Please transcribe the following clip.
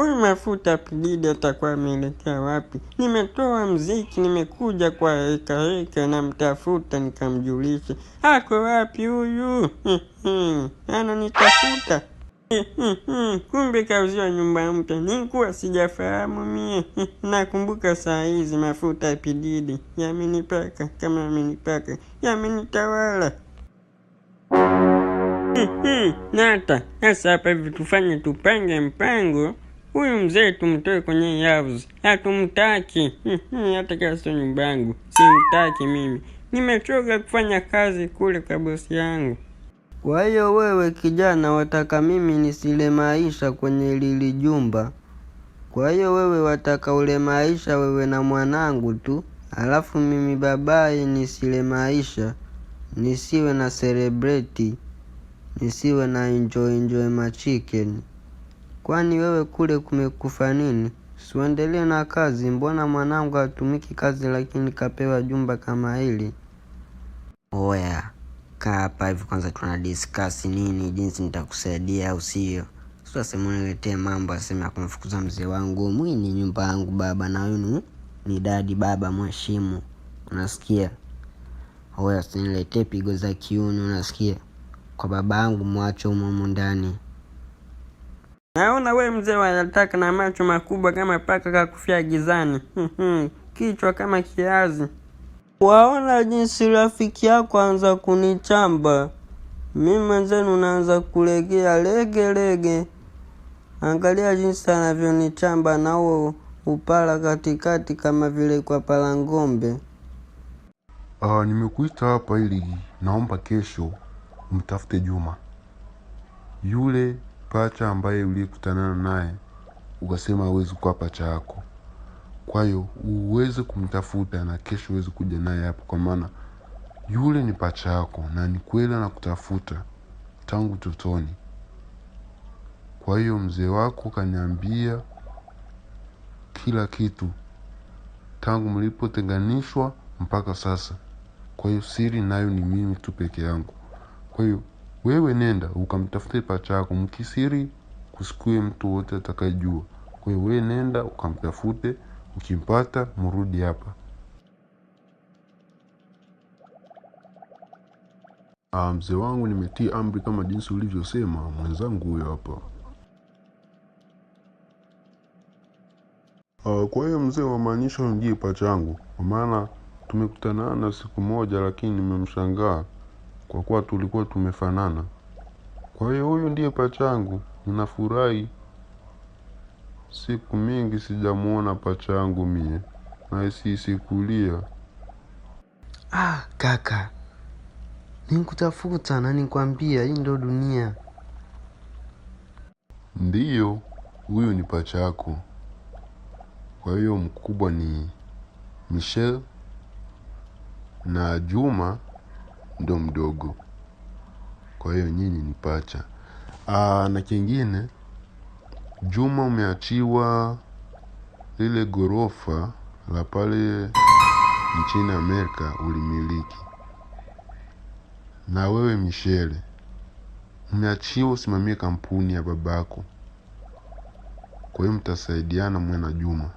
huyu Mafuta Pididi atakuwa ameelekea wapi? Nimetoa mziki, nimekuja kwa heka namtafuta nikamjulisha. Ako wapi huyu? Ananitafuta. Kumbe kauziwa nyumba mpya. Nilikuwa sijafahamu mie. Nakumbuka saa hizi Mafuta Pididi yamenipaka, kama yamenipaka yamenitawala. Nata, sasa hapa hivi tupange mpango. Huyu mzee tumtoe kwenye yavuzi. Hatumtaki. Hata kama sio nyumba yangu, simtaki mimi. Nimechoka kufanya kazi kule kwa bosi yangu. Kwa hiyo wewe kijana wataka mimi nisile maisha kwenye lili jumba? Kwa hiyo wewe wataka ule maisha wewe na mwanangu tu, alafu mimi babaye nisile maisha, nisiwe na celebrity, nisiwe na enjoy ma chicken? Kwani wewe kule kumekufa nini? Siendelee na kazi. Mbona mwanangu hatumiki kazi lakini kapewa jumba kama hili? Oya, kaa hapa hivi kwanza tunadiscuss nini jinsi nitakusaidia au sio. Sasa uniletee mambo asema kumfukuza mzee wangu. Mwini nyumba yangu baba, na wewe ni dadi baba, mheshimu. Unasikia? Oya, usiniletee pigo za kiuno, unasikia? Kwa baba yangu mwache humo ndani. Naona we mzee wanataka na macho makubwa kama paka kakufia gizani. Kichwa kama kiazi. Waona jinsi rafiki yako anza kunichamba, mimi mwenzenu naanza kulegea lege. Angalia jinsi anavyonichamba na huo upala katikati kama vile kwa pala ngombe. Nimekuita hapa ili naomba kesho mtafute Juma, yule pacha ambaye ulikutana naye ukasema hawezi kuwa pacha yako. Kwa hiyo uweze kumtafuta na kesho uweze kuja naye hapo, kwa maana yule ni pacha yako na ni kweli nakutafuta tangu totoni. Kwa hiyo mzee wako kaniambia kila kitu tangu mlipotenganishwa mpaka sasa. Kwa hiyo siri nayo ni mimi tu peke yangu. Kwa hiyo wewe nenda ukamtafute pacha yako mkisiri, kusikue mtu wote atakayejua. Kwa hiyo wewe nenda ukamtafute, ukimpata mrudi hapa. Mzee wangu, nimetii amri kama jinsi ulivyosema. Mwenzangu huyo hapa. Kwa hiyo mzee wamaanisha ndiye pacha yangu, kwa maana tumekutana siku moja lakini nimemshangaa kwa kuwa tulikuwa tumefanana. Kwa hiyo huyu ndiye pacha yangu. Ninafurahi, siku mingi sijamuona pacha yangu mie, na sikulia. Kaka, nikutafuta na nikwambia hii ndo dunia. Ndiyo, huyu ni pacha yako. Kwa hiyo mkubwa ni Michelle na Juma ndo mdogo. Kwa hiyo nyinyi ni pacha. Na kingine, Juma umeachiwa lile gorofa la pale nchini Amerika ulimiliki. Na wewe Michelle umeachiwa usimamie kampuni ya babako. Kwa hiyo mtasaidiana mwe na Juma.